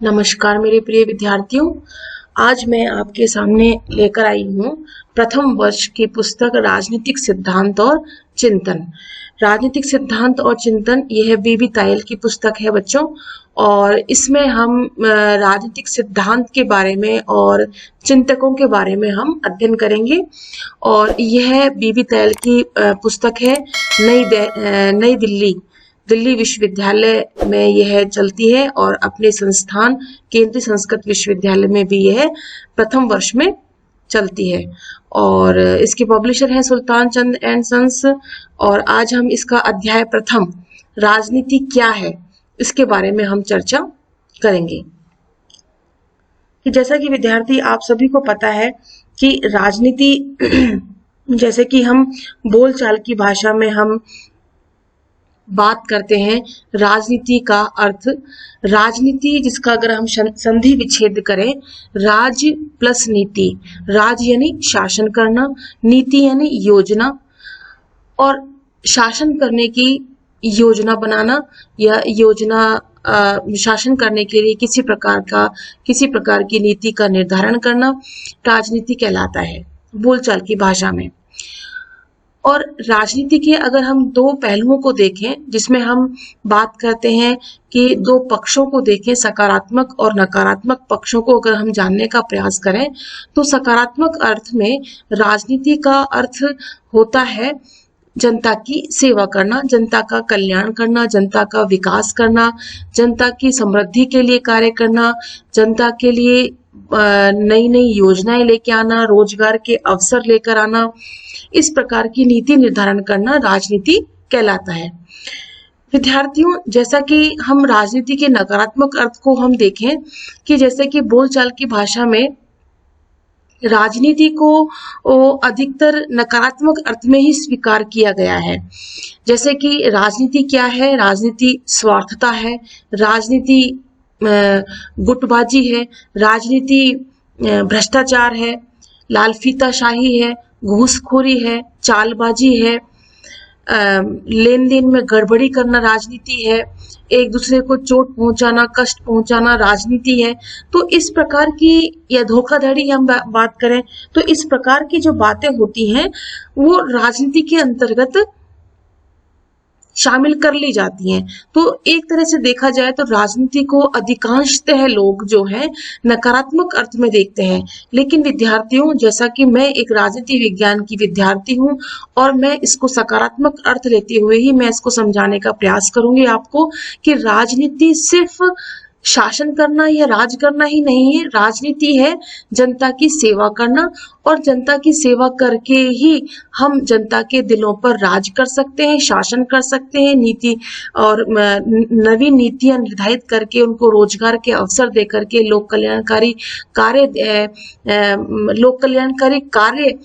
नमस्कार मेरे प्रिय विद्यार्थियों। आज मैं आपके सामने लेकर आई हूँ प्रथम वर्ष की पुस्तक राजनीतिक सिद्धांत और चिंतन। राजनीतिक सिद्धांत और चिंतन यह बीबी तायल की पुस्तक है बच्चों, और इसमें हम राजनीतिक सिद्धांत के बारे में और चिंतकों के बारे में हम अध्ययन करेंगे। और यह बीबी तायल की पुस्तक है। नई दिल्ली विश्वविद्यालय में यह चलती है और अपने संस्थान केंद्रीय संस्कृत विश्वविद्यालय में भी यह प्रथम वर्ष में चलती है। और इसके पब्लिशर हैं सुल्तान चंद एंड सन्स। और आज हम इसका अध्याय प्रथम राजनीति क्या है इसके बारे में हम चर्चा करेंगे। कि जैसा कि विद्यार्थी आप सभी को पता है कि राजनीति जैसे कि हम बोलचाल की भाषा में हम बात करते हैं राजनीति का अर्थ। राजनीति जिसका अगर हम संधि विच्छेद करें, राज प्लस नीति। राज यानी शासन करना, नीति यानी योजना, और शासन करने की योजना बनाना या शासन करने के लिए किसी प्रकार की नीति का निर्धारण करना राजनीति कहलाता है बोलचाल की भाषा में। और राजनीति के अगर हम दो पहलुओं को देखें, जिसमें हम बात करते हैं कि दो पक्षों को देखें, सकारात्मक और नकारात्मक पक्षों को अगर हम जानने का प्रयास करें, तो सकारात्मक अर्थ में राजनीति का अर्थ होता है जनता की सेवा करना, जनता का कल्याण करना, जनता का विकास करना, जनता की समृद्धि के लिए कार्य करना, जनता के लिए नई नई योजनाएं लेके आना, रोजगार के अवसर लेकर आना, इस प्रकार की नीति निर्धारण करना राजनीति कहलाता है। विद्यार्थियों, जैसा कि हम राजनीति के नकारात्मक अर्थ को हम देखें कि जैसे कि बोलचाल की भाषा में राजनीति को अधिकतर नकारात्मक अर्थ में ही स्वीकार किया गया है। जैसे कि राजनीति क्या है? राजनीति स्वार्थता है, राजनीति गुटबाजी है, राजनीति भ्रष्टाचार है, लालफीताशाही है, घूसखोरी है, चालबाजी है, लेन देन में गड़बड़ी करना राजनीति है, एक दूसरे को चोट पहुंचाना, कष्ट पहुंचाना राजनीति है। तो इस प्रकार की, या धोखाधड़ी हम बात करें तो इस प्रकार की जो बातें होती हैं वो राजनीति के अंतर्गत शामिल कर ली जाती हैं। तो एक तरह से देखा जाए तो राजनीति को अधिकांशतः लोग जो है नकारात्मक अर्थ में देखते हैं। लेकिन विद्यार्थियों, जैसा कि मैं एक राजनीति विज्ञान की विद्यार्थी हूं और मैं इसको सकारात्मक अर्थ लेते हुए ही मैं इसको समझाने का प्रयास करूंगी आपको कि राजनीति सिर्फ शासन करना या राज करना ही नहीं है। राजनीति है जनता की सेवा करना, और जनता की सेवा करके ही हम जनता के दिलों पर राज कर सकते हैं, शासन कर सकते हैं, नीति और नवीन नीतियां निर्धारित करके उनको रोजगार के अवसर दे करके लोक कल्याणकारी कार्य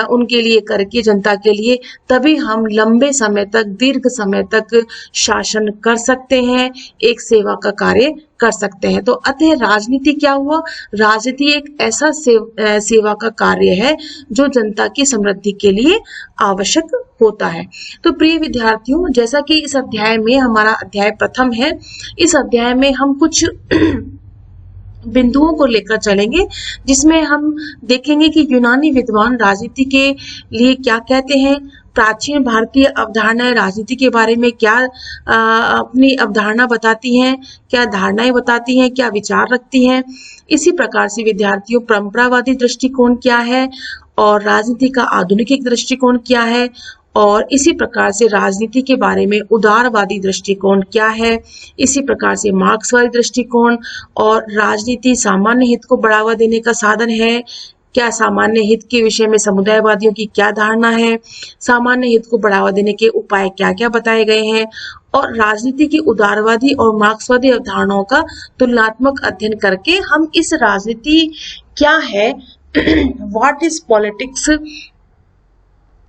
उनके लिए करके जनता के लिए, तभी हम लंबे समय तक, दीर्घ समय तक शासन कर सकते हैं, एक सेवा का कार्य कर सकते हैं। तो अतः राजनीति क्या हुआ? राजनीति एक ऐसा सेवा का कार्य है जो जनता की समृद्धि के लिए आवश्यक होता है। तो प्रिय विद्यार्थियों, जैसा कि इस अध्याय में हमारा अध्याय प्रथम है, इस अध्याय में हम कुछ बिंदुओं को लेकर चलेंगे, जिसमें हम देखेंगे कि यूनानी विद्वान राजनीति के लिए क्या कहते हैं, प्राचीन भारतीय अवधारणाएं राजनीति के बारे में क्या अपनी अवधारणा बताती हैं, क्या धारणाएं बताती हैं, क्या विचार रखती हैं। इसी प्रकार से विद्यार्थियों, परंपरावादी दृष्टिकोण क्या है और राजनीति का आधुनिक दृष्टिकोण क्या है, और इसी प्रकार से राजनीति के बारे में उदारवादी दृष्टिकोण क्या है, इसी प्रकार से मार्क्सवादी दृष्टिकोण, और राजनीति सामान्य हित को बढ़ावा देने का साधन है, क्या सामान्य हित के विषय में समुदायवादियों की क्या धारणा है, सामान्य हित को बढ़ावा देने के उपाय क्या क्या बताए गए हैं, और राजनीति की उदारवादी और मार्क्सवादी अवधारणाओं का तुलनात्मक अध्ययन करके हम इस राजनीति क्या है व्हाट इज पॉलिटिक्स,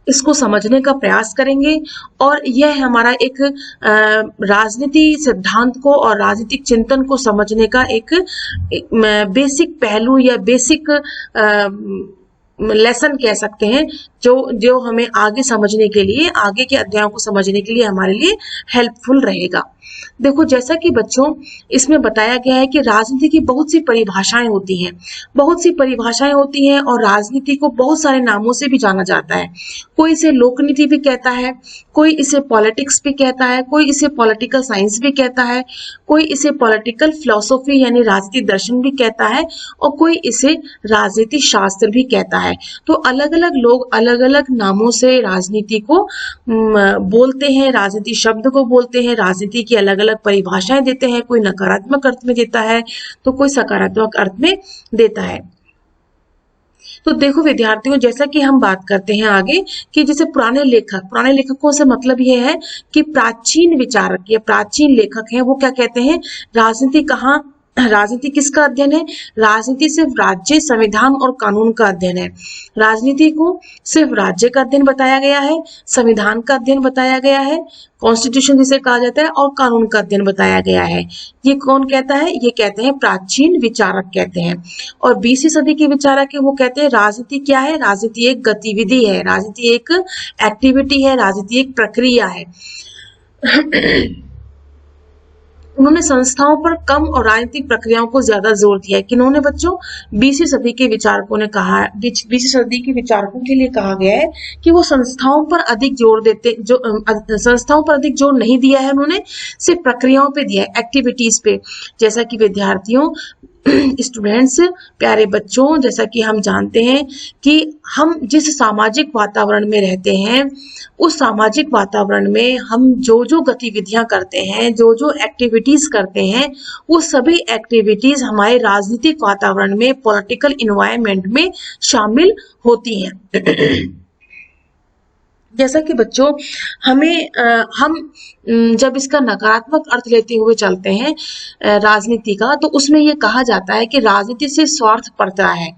इसको समझने का प्रयास करेंगे। और यह हमारा एक राजनीति सिद्धांत को और राजनीतिक चिंतन को समझने का एक बेसिक पहलू या बेसिक लेसन कह सकते हैं, जो जो हमें आगे समझने के लिए, आगे के अध्यायों को समझने के लिए हमारे लिए हेल्पफुल रहेगा। देखो, जैसा कि बच्चों इसमें बताया गया है कि राजनीति की बहुत सी परिभाषाएं होती हैं, बहुत सी परिभाषाएं होती हैं, और राजनीति को बहुत सारे नामों से भी जाना जाता है। कोई इसे लोकनीति भी कहता है, कोई इसे पॉलिटिक्स भी कहता है, कोई इसे पॉलिटिकल साइंस भी कहता है, कोई इसे पॉलिटिकल फिलॉसफी यानी राजनीतिक दर्शन भी कहता है, और कोई इसे राजनीति शास्त्र भी कहता है। तो अलग अलग लोग अलग अलग नामों से राजनीति को बोलते हैं, राजनीति शब्द को बोलते हैं, राजनीति की अलग अलग परिभाषाएं देते हैं। कोई नकारात्मक अर्थ में देता है तो कोई सकारात्मक अर्थ में देता है। तो देखो विद्यार्थियों, जैसा कि हम बात करते हैं आगे कि जैसे पुराने लेखकों से मतलब यह है कि प्राचीन विचारक या प्राचीन लेखक हैं, वो क्या कहते हैं, राजनीति किसका अध्ययन है? राजनीति सिर्फ राज्य, संविधान और कानून का अध्ययन है। राजनीति को सिर्फ राज्य का अध्ययन बताया गया है, संविधान का अध्ययन बताया गया है, कॉन्स्टिट्यूशन जिसे कहा जाता है, और कानून का अध्ययन बताया गया है। ये कौन कहता है? ये कहते हैं प्राचीन विचारक कहते हैं। और 20वीं सदी के विचारक है, वो कहते हैं राजनीति क्या है? राजनीति एक गतिविधि है, राजनीति एक एक्टिविटी है, राजनीति एक प्रक्रिया है। उन्होंने संस्थाओं पर कम और राजनीतिक प्रक्रियाओं को ज्यादा जोर दिया है। किन्होंने बच्चों? 20वीं सदी के विचारकों ने कहा है, 20वीं सदी के विचारकों के लिए कहा गया है कि वो संस्थाओं पर अधिक जोर देते, जो संस्थाओं पर अधिक जोर नहीं दिया है उन्होंने, सिर्फ प्रक्रियाओं पे दिया है, एक्टिविटीज पे। जैसा कि विद्यार्थियों, स्टूडेंट्स, प्यारे बच्चों, जैसा कि हम जानते हैं कि हम जिस सामाजिक वातावरण में रहते हैं, उस सामाजिक वातावरण में हम जो जो गतिविधियां करते हैं, जो जो एक्टिविटीज करते हैं, वो सभी एक्टिविटीज हमारे राजनीतिक वातावरण में, पॉलिटिकल इन्वायरमेंट में शामिल होती हैं। जैसा कि बच्चों हम जब इसका नकारात्मक अर्थ लेते हुए चलते हैं राजनीति का, तो उसमें ये कहा जाता है कि राजनीति से स्वार्थपरता है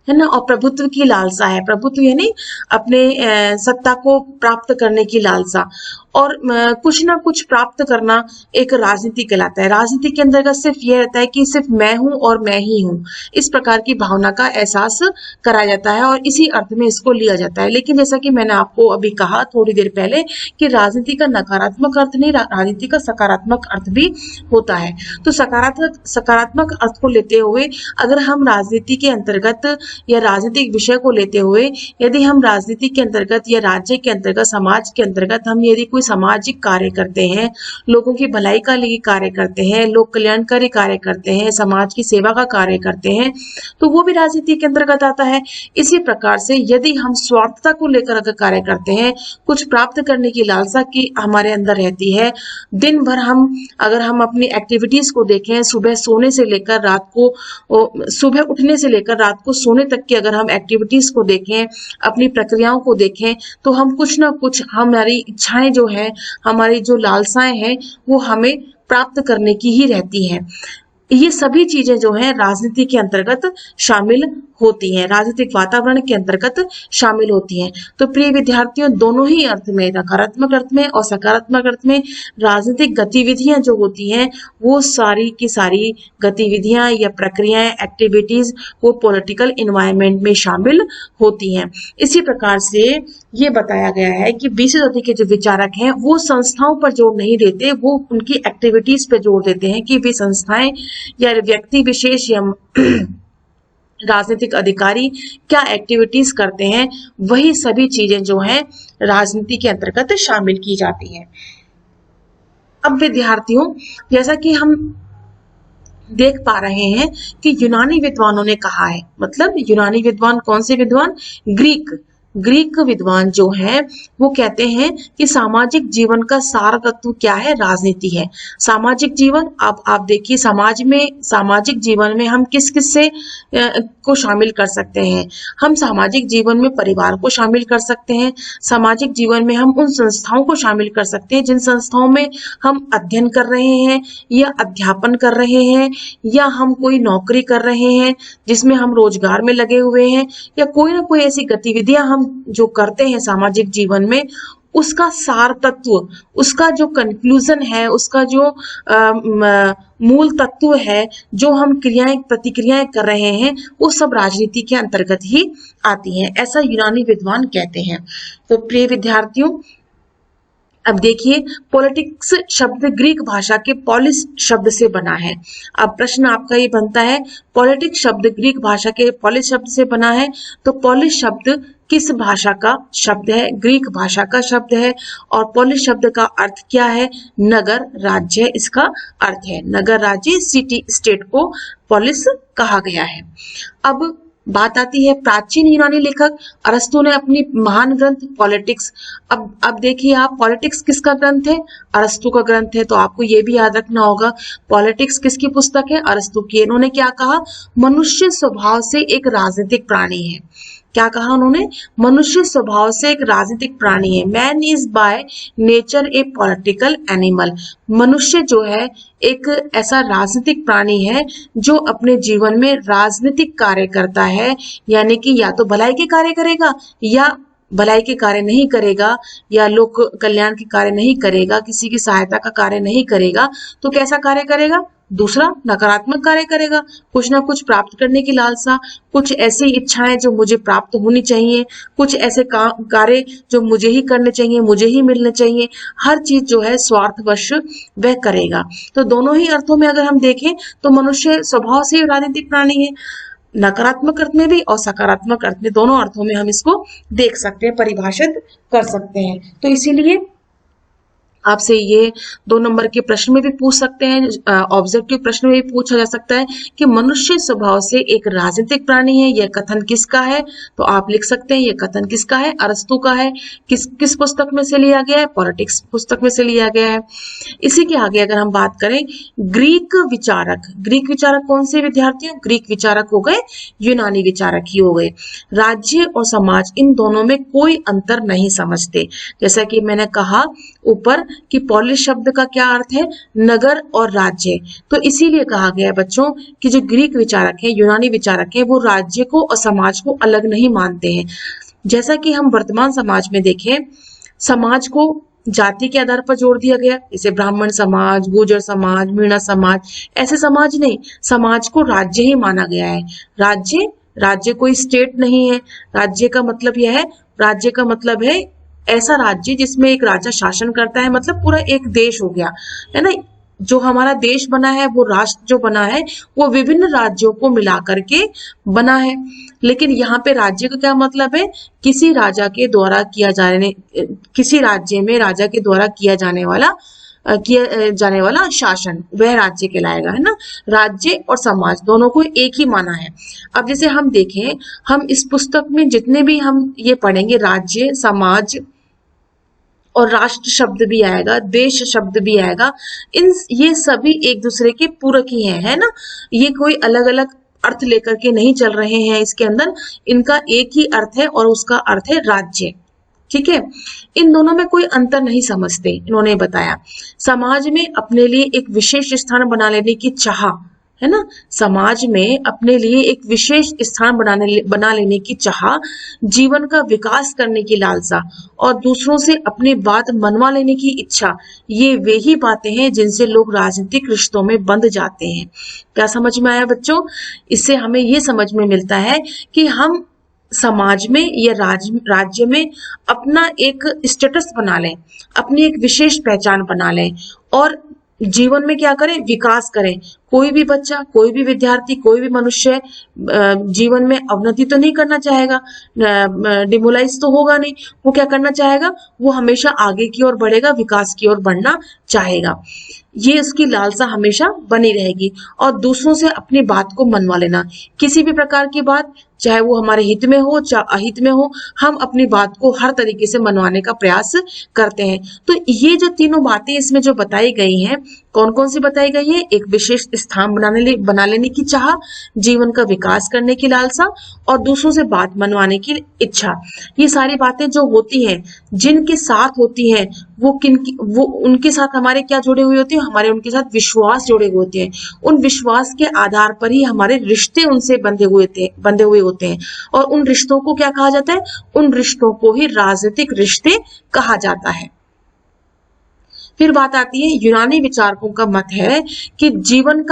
ना, और प्रभुत्व की लालसा है। प्रभुत्व यानी अपने सत्ता को प्राप्त करने की लालसा, और कुछ ना कुछ प्राप्त करना एक राजनीति कहलाता है। राजनीति के अंतर्गत सिर्फ ये रहता है कि सिर्फ मैं हूं और मैं ही हूं, इस प्रकार की भावना का एहसास कराया जाता है, और इसी अर्थ में इसको लिया जाता है। लेकिन जैसा कि मैंने आपको अभी कहा थोड़ी देर पहले कि राजनीति का नकारात्मक अर्थ नहीं, राजनीति का सकारात्मक अर्थ भी होता है। तो सकारात्मक अर्थ को लेते हुए अगर हम राजनीति के अंतर्गत या राजनीतिक विषय को लेते हुए, यदि हम राजनीति के अंतर्गत या राज्य के अंतर्गत, समाज के अंतर्गत हम यदि कोई सामाजिक कार्य करते हैं, लोगों की भलाई का लिए कार्य करते हैं, लोक कल्याणकारी कार्य करते हैं, समाज की सेवा का कार्य करते हैं, तो वो भी राजनीति के अंतर्गत आता है। इसी प्रकार से यदि हम स्वार्थता को लेकर अगर कार्य करते हैं, कुछ प्राप्त करने की लालसा की हमारे अंदर रहती है, दिन भर अगर हम अपनी एक्टिविटीज को देखें, सुबह सोने से लेकर रात को, सुबह उठने से लेकर रात को सोने तक की अगर हम एक्टिविटीज को देखें, अपनी प्रक्रियाओं को देखें, तो हम कुछ ना कुछ, हमारी इच्छाएं जो है, हमारी जो लालसाएं हैं, वो हमें प्राप्त करने की ही रहती हैं। ये सभी चीजें जो है राजनीति के अंतर्गत शामिल होती हैं, राजनीतिक वातावरण के अंतर्गत शामिल होती हैं। तो प्रिय विद्यार्थियों, दोनों ही अर्थ में, नकारात्मक अर्थ में और सकारात्मक अर्थ में, राजनीतिक गतिविधियां जो होती हैं, वो सारी की सारी गतिविधियां या प्रक्रियाएं, एक्टिविटीज, वो पॉलिटिकल इन्वायरमेंट में शामिल होती हैं। इसी प्रकार से ये बताया गया है कि 20वीं सदी के जो विचारक हैं, वो संस्थाओं पर जोर नहीं देते, वो उनकी एक्टिविटीज पे जोर देते हैं कि वे संस्थाएं या व्यक्ति विशेष या राजनीतिक अधिकारी क्या एक्टिविटीज करते हैं, वही सभी चीजें जो हैं राजनीति के अंतर्गत शामिल की जाती हैं। अब विद्यार्थियों, जैसा कि हम देख पा रहे हैं कि यूनानी विद्वानों ने कहा है, मतलब यूनानी विद्वान कौन से विद्वान? ग्रीक विद्वान जो है वो कहते हैं कि सामाजिक जीवन का सार तत्व क्या है? राजनीति है। सामाजिक जीवन, आप देखिए, सामाजिक जीवन में हम किस किस से को शामिल कर सकते हैं? हम सामाजिक जीवन में परिवार को शामिल कर सकते हैं, सामाजिक जीवन में हम उन संस्थाओं को शामिल कर सकते हैं जिन संस्थाओं में हम अध्ययन कर रहे हैं या अध्यापन कर रहे हैं, या हम कोई नौकरी कर रहे हैं जिसमें हम रोजगार में लगे हुए हैं, या कोई ना कोई ऐसी गतिविधियां हम जो करते हैं सामाजिक जीवन में, उसका सार तत्व, उसका जो कंक्लूजन है, उसका जो मूल तत्व है, जो हम क्रियाएं प्रतिक्रियाएं कर रहे हैं, वो सब राजनीति के अंतर्गत ही आती हैं, ऐसा यूनानी विद्वान कहते हैं। तो प्रिय विद्यार्थियों, अब देखिए, पॉलिटिक्स शब्द ग्रीक भाषा के पॉलिस शब्द से बना है। अब प्रश्न आपका ये बनता है, पॉलिटिक्स शब्द ग्रीक भाषा के पॉलिस शब्द से बना है, तो पॉलिस शब्द किस भाषा का शब्द है? ग्रीक भाषा का शब्द है। और पॉलिस शब्द का अर्थ क्या है? नगर राज्य इसका अर्थ है। नगर राज्य, सिटी स्टेट को पॉलिस कहा गया है। अब बात आती है प्राचीन यूनानी लेखक अरस्तु ने अपनी महान ग्रंथ पॉलिटिक्स। अब देखिए आप, पॉलिटिक्स किसका ग्रंथ है? अरस्तु का ग्रंथ है। तो आपको ये भी याद रखना होगा, पॉलिटिक्स किसकी पुस्तक है? अरस्तु की। इन्होंने क्या कहा? मनुष्य स्वभाव से एक राजनीतिक प्राणी है। क्या कहा उन्होंने? मनुष्य स्वभाव से एक राजनीतिक प्राणी है। Man is by nature A political animal. मनुष्य जो है एक ऐसा राजनीतिक प्राणी है जो अपने जीवन में राजनीतिक कार्य करता है, यानी कि या तो भलाई के कार्य करेगा या भलाई के कार्य नहीं करेगा, या लोक कल्याण के कार्य नहीं करेगा, किसी की सहायता का कार्य नहीं करेगा। तो कैसा कार्य करेगा? दूसरा नकारात्मक कार्य करेगा, कुछ ना कुछ प्राप्त करने की लालसा, कुछ ऐसी इच्छाएं जो मुझे प्राप्त होनी चाहिए, कुछ ऐसे कार्य जो मुझे ही करने चाहिए, मुझे ही मिलने चाहिए, हर चीज जो है स्वार्थवश वह करेगा। तो दोनों ही अर्थों में अगर हम देखें तो मनुष्य स्वभाव से राजनीतिक प्राणी है, नकारात्मक अर्थ में भी और सकारात्मक अर्थ में, दोनों अर्थों में हम इसको देख सकते हैं, परिभाषित कर सकते हैं। तो इसीलिए आपसे ये 2 नंबर के प्रश्न में भी पूछ सकते हैं, ऑब्जेक्टिव प्रश्न में भी पूछा जा सकता है कि मनुष्य स्वभाव से एक राजनीतिक प्राणी है, यह कथन किसका है? तो आप लिख सकते हैं, यह कथन किसका है? अरस्तु का है। किस पुस्तक में से लिया गया है? पॉलिटिक्स पुस्तक में से लिया गया है। इसी के आगे अगर हम बात करें, ग्रीक विचारक कौन से विद्यार्थियों? ग्रीक विचारक हो गए यूनानी विचारक ही हो गए। राज्य और समाज, इन दोनों में कोई अंतर नहीं समझते। जैसा कि मैंने कहा ऊपर कि पॉलिस शब्द का क्या अर्थ है? नगर और राज्य। तो इसीलिए कहा गया है बच्चों कि जो ग्रीक विचारक है, यूनानी विचारक है, वो राज्य को और समाज को अलग नहीं मानते हैं। जैसा कि हम वर्तमान समाज में देखें, समाज को जाति के आधार पर जोड़ दिया गया, जैसे ब्राह्मण समाज, गुर्जर समाज, मीणा समाज, ऐसे समाज नहीं, समाज को राज्य ही माना गया है। राज्य कोई स्टेट नहीं है। राज्य का मतलब यह है, राज्य का मतलब है ऐसा राज्य जिसमें एक राजा शासन करता है, मतलब पूरा एक देश हो गया, है ना। जो हमारा देश बना है, वो राष्ट्र जो बना है, वो विभिन्न राज्यों को मिला करके बना है। लेकिन यहाँ पे राज्य का क्या मतलब है? किसी राजा के द्वारा किसी राज्य में राजा के द्वारा किया जाने वाला शासन, वह राज्य कहलाएगा, है ना। राज्य और समाज दोनों को एक ही माना है। अब जैसे हम देखें, हम इस पुस्तक में जितने भी हम ये पढ़ेंगे, राज्य, समाज और राष्ट्र शब्द भी आएगा, देश शब्द भी आएगा, ये सभी एक दूसरे के पूरक ही हैं, है ना। ये कोई अलग अलग अर्थ लेकर के नहीं चल रहे हैं इसके अंदर, इनका एक ही अर्थ है और उसका अर्थ है राज्य। ठीक है, इन दोनों में कोई अंतर नहीं समझते, इन्होंने बताया। समाज में अपने लिए एक विशेष स्थान बना लेने की चाह, है ना, समाज में अपने लिए एक विशेष स्थान बना लेने की चाह, जीवन का विकास करने की लालसा और दूसरों से अपनी बात मनवा लेने की इच्छा, ये वे ही बातें हैं जिनसे लोग राजनीतिक रिश्तों में बंध जाते हैं। क्या समझ में आया बच्चों? इससे हमें ये समझ में मिलता है कि हम समाज में या राज्य में अपना एक स्टेटस बना लें, अपनी एक विशेष पहचान बना लें और जीवन में क्या करें? विकास करें। कोई भी बच्चा, कोई भी विद्यार्थी, कोई भी मनुष्य जीवन में अवनति तो नहीं करना चाहेगा, डिमोलाइज तो होगा नहीं। वो क्या करना चाहेगा? वो हमेशा आगे की ओर बढ़ेगा, विकास की ओर बढ़ना चाहेगा। ये उसकी लालसा हमेशा बनी रहेगी। और दूसरों से अपनी बात को मनवा लेना, किसी भी प्रकार की बात, चाहे वो हमारे हित में हो चाहे अहित में हो, हम अपनी बात को हर तरीके से मनवाने का प्रयास करते हैं। तो ये जो तीनों बातें इसमें जो बताई गई हैं, कौन कौन सी बताई गई है? एक विशेष स्थान बना लेने की चाह, जीवन का विकास करने की लालसा और दूसरों से बात मनवाने की इच्छा। ये सारी बातें जो होती हैं, जिनके साथ होती हैं, वो उनके साथ हमारे क्या जुड़े हुए होते हैं? हमारे उनके साथ विश्वास जुड़े हुए होते हैं। उन विश्वास के आधार पर ही हमारे रिश्ते उनसे बंधे हुए होते हैं। और उन रिश्तों को क्या कहा जाता है? उन रिश्तों को ही राजनीतिक रिश्ते कहा जाता है। फिर बात आती है, यूनानी विचारकों का मत है कि जीवन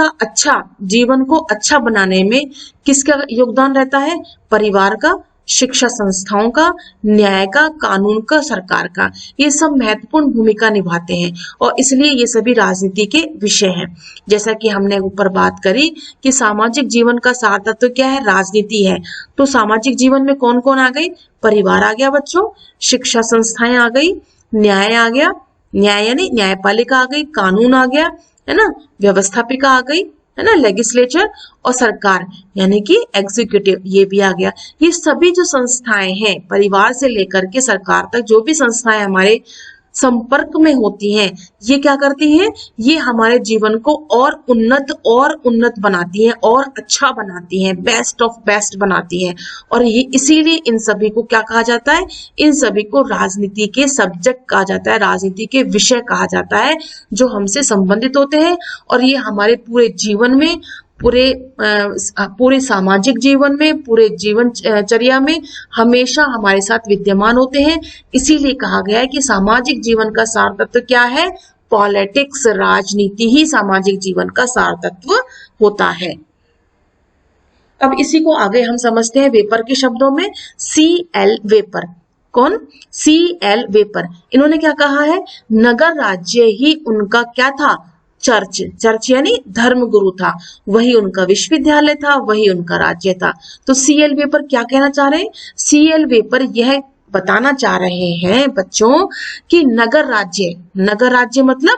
को अच्छा बनाने में किसका योगदान रहता है? परिवार का, शिक्षा संस्थाओं का, न्याय का, कानून का, सरकार का। ये सब महत्वपूर्ण भूमिका निभाते हैं और इसलिए ये सभी राजनीति के विषय हैं। जैसा कि हमने ऊपर बात करी कि सामाजिक जीवन का सार तत्व क्या है? राजनीति है। तो सामाजिक जीवन में कौन कौन आ गई? परिवार आ गया बच्चों, शिक्षा संस्थाएं आ गई, न्याय आ गया, न्याय यानी न्यायपालिका आ गई, कानून आ गया, है ना, व्यवस्थापिका आ गई, है ना, लेजिस्लेचर, और सरकार यानी कि एग्जीक्यूटिव, ये भी आ गया। ये सभी जो संस्थाएं हैं, परिवार से लेकर के सरकार तक जो भी संस्थाएं हमारे संपर्क में होती हैं, ये क्या करती हैं? ये हमारे जीवन को और उन्नत बनाती हैं और अच्छा बनाती हैं, बेस्ट ऑफ बेस्ट बनाती हैं। और ये इसीलिए इन सभी को क्या कहा जाता है? इन सभी को राजनीति के सब्जेक्ट कहा जाता है, राजनीति के विषय कहा जाता है, जो हमसे संबंधित होते हैं। और ये हमारे पूरे जीवन में, पूरे सामाजिक जीवन में, पूरे जीवनचर्या में हमेशा हमारे साथ विद्यमान होते हैं। इसीलिए कहा गया है कि सामाजिक जीवन का सार तत्व क्या है? पॉलिटिक्स, राजनीति ही सामाजिक जीवन का सार तत्व होता है। अब इसी को आगे हम समझते हैं वेपर के शब्दों में। CL वेपर, कौन? CL vapour. इन्होंने क्या कहा है? नगर राज्य ही उनका क्या था? चर्च यानी धर्म गुरु था, वही उनका विश्वविद्यालय था, वही उनका राज्य था। तो CL वेपर क्या कहना चाह रहे हैं? CL वेपर यह बताना चाह रहे हैं बच्चों कि नगर राज्य मतलब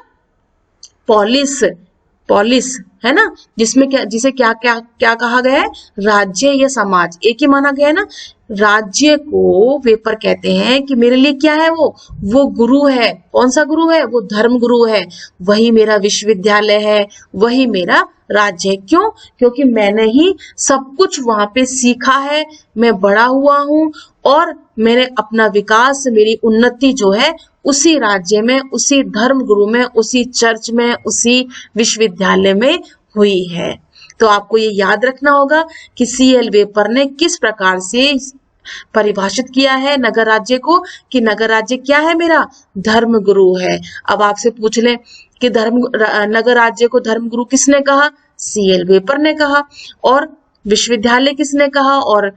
पॉलिस, है ना, जिसे क्या कहा गया है? राज्य या समाज, एक ही माना गया है ना। राज्य को वेपर कहते हैं कि मेरे लिए क्या है? वो गुरु है। कौन सा गुरु है? वो धर्म गुरु है। वही मेरा विश्वविद्यालय है, वही मेरा राज्य है। क्यों? क्योंकि मैंने ही सब कुछ वहां पे सीखा है, मैं बड़ा हुआ हूँ और मैंने अपना विकास, मेरी उन्नति जो है उसी राज्य में, उसी धर्म गुरु में, उसी चर्च में, उसी विश्वविद्यालय में हुई है। तो आपको ये याद रखना होगा कि CL वेपर ने किस प्रकार से परिभाषित किया है नगर राज्य को, कि नगर राज्य क्या है? मेरा धर्म गुरु है। अब आपसे पूछ लें कि नगर राज्य को धर्म गुरु किसने कहा? CL वेपर ने कहा। और विश्वविद्यालय किसने कहा? और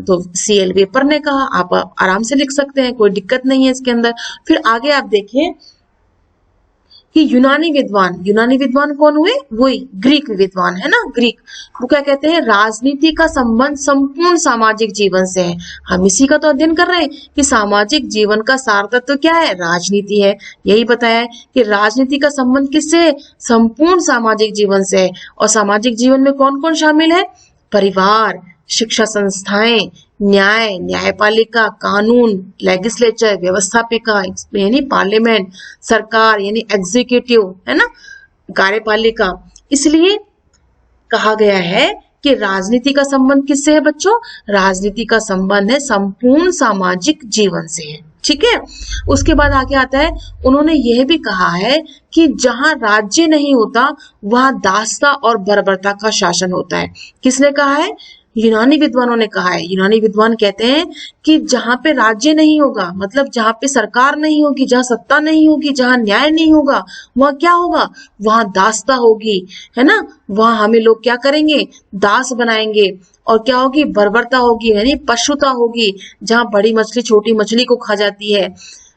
तो CL वेपर ने कहा। आप आराम से लिख सकते हैं, कोई दिक्कत नहीं है इसके अंदर। फिर आगे आप देखिए कि यूनानी विद्वान कौन हुए? वही ग्रीक विद्वान, है ना, ग्रीक। वो क्या कहते हैं? राजनीति का संबंध संपूर्ण सामाजिक जीवन से है। हम इसी का तो अध्ययन कर रहे हैं कि सामाजिक जीवन का सार तत्व क्या है? राजनीति है। यही बताया है कि राजनीति का संबंध किससे है? संपूर्ण सामाजिक जीवन से है। और सामाजिक जीवन में कौन कौन शामिल है? परिवार, शिक्षा संस्थाएं, न्यायपालिका, कानून, लेजिस्लेचर, व्यवस्थापिका यानी पार्लियामेंट, सरकार यानी एग्जीक्यूटिव, है ना, कार्यपालिका। इसलिए कहा गया है कि राजनीति का संबंध किससे है बच्चों? राजनीति का संबंध है संपूर्ण सामाजिक जीवन से है। ठीक है। उसके बाद आगे आता है, उन्होंने यह भी कहा है कि जहां राज्य नहीं होता वहां दासता और बर्बरता का शासन होता है। किसने कहा है? यूनानी विद्वानों ने कहा है। यूनानी विद्वान कहते हैं कि जहां पे राज्य नहीं होगा, मतलब जहां पे सरकार नहीं होगी, जहां सत्ता नहीं होगी, जहां न्याय नहीं होगा, वहां क्या होगा? वहां दासता होगी, है ना। वहां हमें लोग क्या करेंगे? दास बनाएंगे। और क्या होगी? बर्बरता होगी यानी पशुता होगी। जहां बड़ी मछली छोटी मछली को खा जाती है,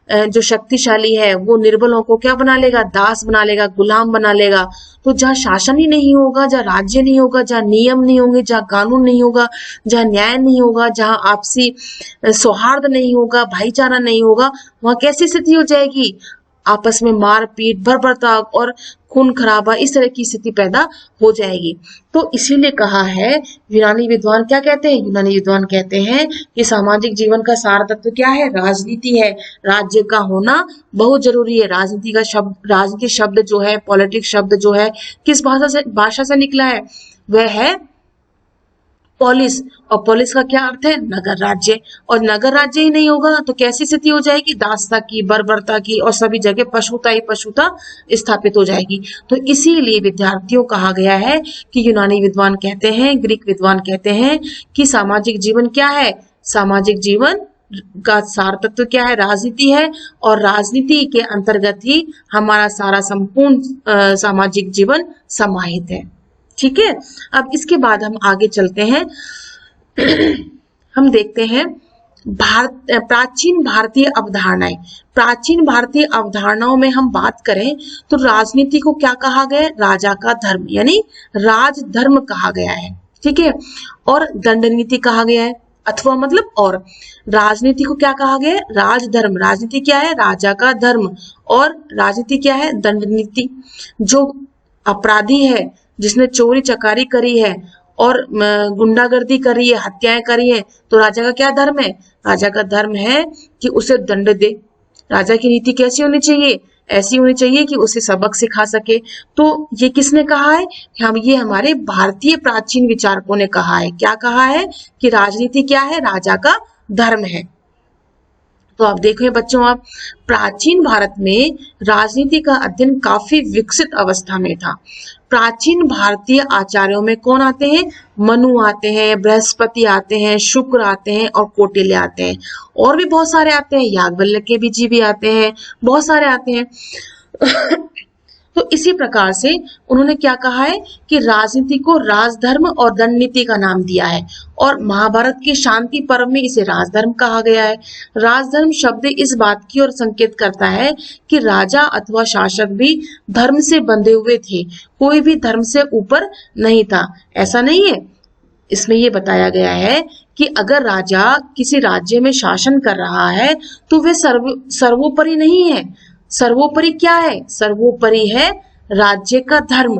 जो शक्तिशाली है वो निर्बलों को क्या बना लेगा? दास बना लेगा, गुलाम बना लेगा। तो जहाँ शासन ही नहीं होगा, जहाँ राज्य नहीं होगा, जहाँ नियम नहीं होंगे, जहाँ कानून नहीं होगा, जहाँ न्याय नहीं होगा, जहाँ आपसी सौहार्द नहीं होगा, भाईचारा नहीं होगा, वहां कैसी स्थिति हो जाएगी? आपस में मारपीट, बर्बरता और खून खराबा, इस तरह की स्थिति पैदा हो जाएगी। तो इसीलिए कहा है, यूनानी विद्वान क्या कहते हैं, यूनानी विद्वान कहते हैं कि सामाजिक जीवन का सार तत्व क्या है, राजनीति है। राज्य का होना बहुत जरूरी है। राजनीति शब्द जो है, पॉलिटिक्स शब्द जो है, किस भाषा से निकला है, वह है पोलिस। और पोलिस का क्या अर्थ है, नगर राज्य। और नगर राज्य ही नहीं होगा तो कैसी स्थिति हो जाएगी, दासता की, बर्बरता की, और सभी जगह पशुता ही पशुता स्थापित हो जाएगी। तो इसीलिए विद्यार्थियों कहा गया है कि यूनानी विद्वान कहते हैं, ग्रीक विद्वान कहते हैं कि सामाजिक जीवन क्या है, सामाजिक जीवन का सार तत्व क्या है, राजनीति है। और राजनीति के अंतर्गत ही हमारा सारा संपूर्ण सामाजिक जीवन समाहित है। ठीक है, अब इसके बाद हम आगे चलते हैं। हम देखते हैं प्राचीन भारतीय अवधारणाएं। प्राचीन भारतीय अवधारणाओं में हम बात करें तो राजनीति को क्या कहा गया है, राजा का धर्म, यानी राजधर्म कहा गया है। ठीक है, और दंड नीति कहा गया है, अथवा मतलब और। राजनीति को क्या कहा गया है, राजधर्म। राजनीति क्या है, राजा का धर्म, और राजनीति क्या है, दंड नीति। जो अपराधी है, जिसने चोरी चकारी करी है और गुंडागर्दी करी है, हत्याएं करी है, तो राजा का क्या धर्म है, राजा का धर्म है कि उसे दंड दे। राजा की नीति कैसी होनी चाहिए, ऐसी होनी चाहिए कि उसे सबक सिखा सके। तो ये किसने कहा है, ये हमारे भारतीय प्राचीन विचारकों ने कहा है। क्या कहा है कि राजनीति क्या है, राजा का धर्म है। तो आप देखो बच्चों, आप प्राचीन भारत में राजनीति का अध्ययन काफी विकसित अवस्था में था। प्राचीन भारतीय आचार्यों में कौन आते हैं, मनु आते हैं, बृहस्पति आते हैं, शुक्र आते हैं और कौटिल्य आते हैं। और भी बहुत सारे आते हैं, याज्ञवल्क्य जी भी आते हैं, बहुत सारे आते हैं। तो इसी प्रकार से उन्होंने क्या कहा है कि राजनीति को राजधर्म और दंड नीति का नाम दिया है। और महाभारत के शांति पर्व में इसे राजधर्म कहा गया है। राजधर्म शब्द इस बात की ओर संकेत करता है कि राजा अथवा शासक भी धर्म से बंधे हुए थे, कोई भी धर्म से ऊपर नहीं था। ऐसा नहीं है, इसमें यह बताया गया है कि अगर राजा किसी राज्य में शासन कर रहा है तो वह सर्वोपरि नहीं है। सर्वोपरि क्या है, सर्वोपरि है राज्य का धर्म।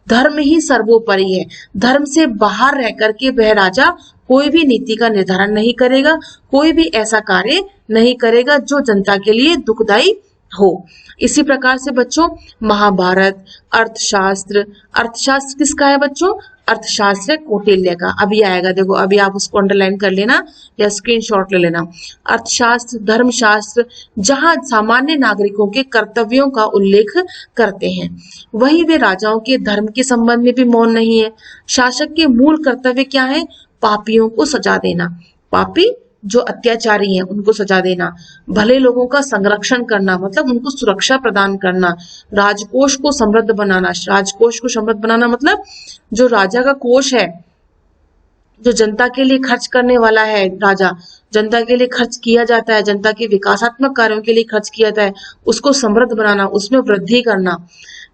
धर्म ही सर्वोपरि है। धर्म से बाहर रह करके वह राजा कोई भी नीति का निर्धारण नहीं करेगा, कोई भी ऐसा कार्य नहीं करेगा जो जनता के लिए दुखदायी हो। इसी प्रकार से बच्चों, महाभारत, अर्थशास्त्र, अर्थशास्त्र किसका है बच्चों, अर्थशास्त्र कौटिल्य का। अभी आएगा, देखो अभी आप उसको अंडरलाइन कर लेना या स्क्रीनशॉट ले लेना। अर्थशास्त्र, धर्मशास्त्र जहां सामान्य नागरिकों के कर्तव्यों का उल्लेख करते हैं, वहीं वे राजाओं के धर्म के संबंध में भी मौन नहीं है। शासक के मूल कर्तव्य क्या है, पापियों को सजा देना। पापी जो अत्याचारी हैं उनको सजा देना, भले लोगों का संरक्षण करना, मतलब उनको सुरक्षा प्रदान करना, राजकोष को समृद्ध बनाना। राजकोष को समृद्ध बनाना मतलब जो राजा का कोष है, जो जनता के लिए खर्च करने वाला है, राजा जनता के लिए खर्च किया जाता है, जनता के विकासात्मक कार्यों के लिए खर्च किया जाता है, उसको समृद्ध बनाना, उसमें वृद्धि करना,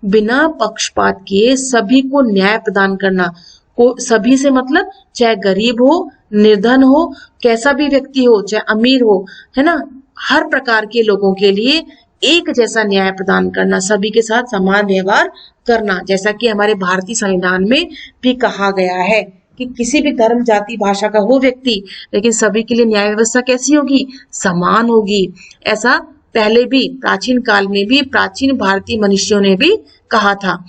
बिना पक्षपात किए सभी को न्याय प्रदान करना। को सभी से मतलब चाहे गरीब हो, निर्धन हो, कैसा भी व्यक्ति हो, चाहे अमीर हो, है ना, हर प्रकार के लोगों के लिए एक जैसा न्याय प्रदान करना, सभी के साथ समान व्यवहार करना। जैसा कि हमारे भारतीय संविधान में भी कहा गया है कि किसी भी धर्म, जाति, भाषा का हो व्यक्ति, लेकिन सभी के लिए न्याय व्यवस्था कैसी होगी, समान होगी। ऐसा पहले भी प्राचीन काल में भी प्राचीन भारतीय मनुष्यों ने भी कहा था।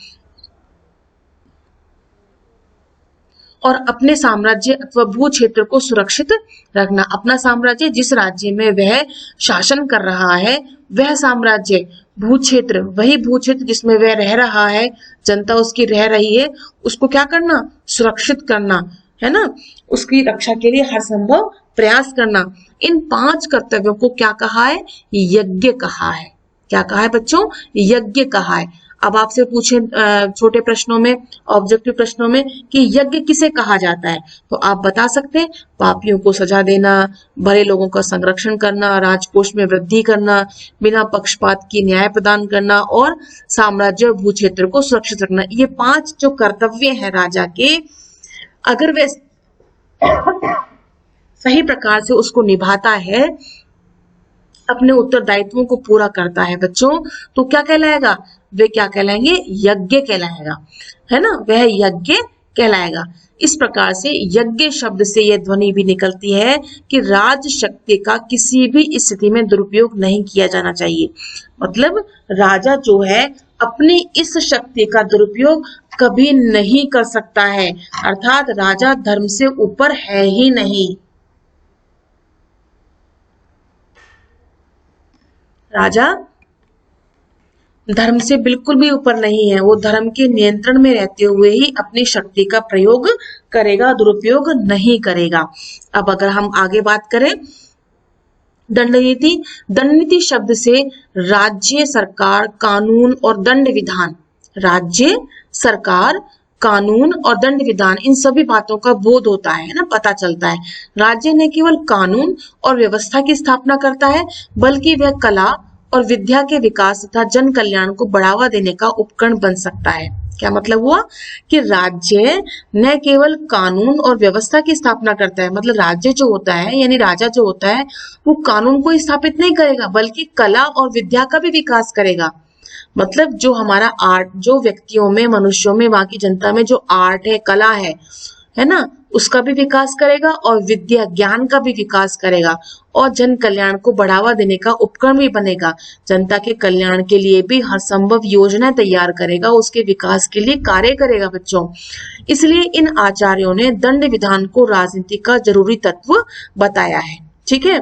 और अपने साम्राज्य अथवा भू क्षेत्र को सुरक्षित रखना। अपना साम्राज्य, जिस राज्य में वह शासन कर रहा है, वह साम्राज्य, भू क्षेत्र, वही भू क्षेत्र जिसमें वह रह रहा है, जनता उसकी रह रही है, उसको क्या करना, सुरक्षित करना, है ना, उसकी रक्षा के लिए हर संभव प्रयास करना। इन 5 कर्तव्यों को क्या कहा है, यज्ञ कहा है। क्या कहा है बच्चों, यज्ञ कहा है। अब आपसे पूछे छोटे प्रश्नों में, ऑब्जेक्टिव प्रश्नों में कि यज्ञ किसे कहा जाता है, तो आप बता सकते हैं, पापियों को सजा देना, भले लोगों का संरक्षण करना, राजकोष में वृद्धि करना, बिना पक्षपात की न्याय प्रदान करना और साम्राज्य भू क्षेत्र को सुरक्षित रखना। ये 5 जो कर्तव्य हैं राजा के, अगर वे सही प्रकार से उसको निभाता है अपने उत्तरदायित्वों को पूरा करता है बच्चों, तो क्या कहलाएगा? वे क्या कहलाएंगे? यज्ञ कहलाएगा, है ना, वह यज्ञ कहलाएगा। इस प्रकार से यज्ञ शब्द से यह ध्वनि भी निकलती है कि राज शक्ति का किसी भी स्थिति में दुरुपयोग नहीं किया जाना चाहिए। मतलब राजा जो है अपनी इस शक्ति का दुरुपयोग कभी नहीं कर सकता है, अर्थात राजा धर्म से ऊपर है ही नहीं। राजा धर्म से बिल्कुल भी ऊपर नहीं है, वो धर्म के नियंत्रण में रहते हुए ही अपनी शक्ति का प्रयोग करेगा, दुरुपयोग नहीं करेगा। अब अगर हम आगे बात करें दंड नीति, दंड नीति शब्द से राज्य, सरकार, कानून और दंड विधान, राज्य, सरकार, कानून और दंड विधान, इन सभी बातों का बोध होता है ना, पता चलता है। राज्य न केवल कानून और व्यवस्था की स्थापना करता है, बल्कि वह कला और विद्या के विकास तथा जन कल्याण को बढ़ावा देने का उपकरण बन सकता है। क्या मतलब हुआ कि राज्य न केवल कानून और व्यवस्था की स्थापना करता है, मतलब राज्य जो होता है यानी राजा जो होता है वो कानून को स्थापित नहीं करेगा बल्कि कला और विद्या का भी विकास करेगा। मतलब जो हमारा आर्ट, जो व्यक्तियों में, मनुष्यों में, वहां की जनता में जो आर्ट है, कला है ना, उसका भी विकास करेगा और विद्या ज्ञान का भी विकास करेगा और जन कल्याण को बढ़ावा देने का उपकरण भी बनेगा। जनता के कल्याण के लिए भी हर संभव योजना तैयार करेगा, उसके विकास के लिए कार्य करेगा बच्चों। इसलिए इन आचार्यों ने दंड विधान को राजनीति का जरूरी तत्व बताया है। ठीक है,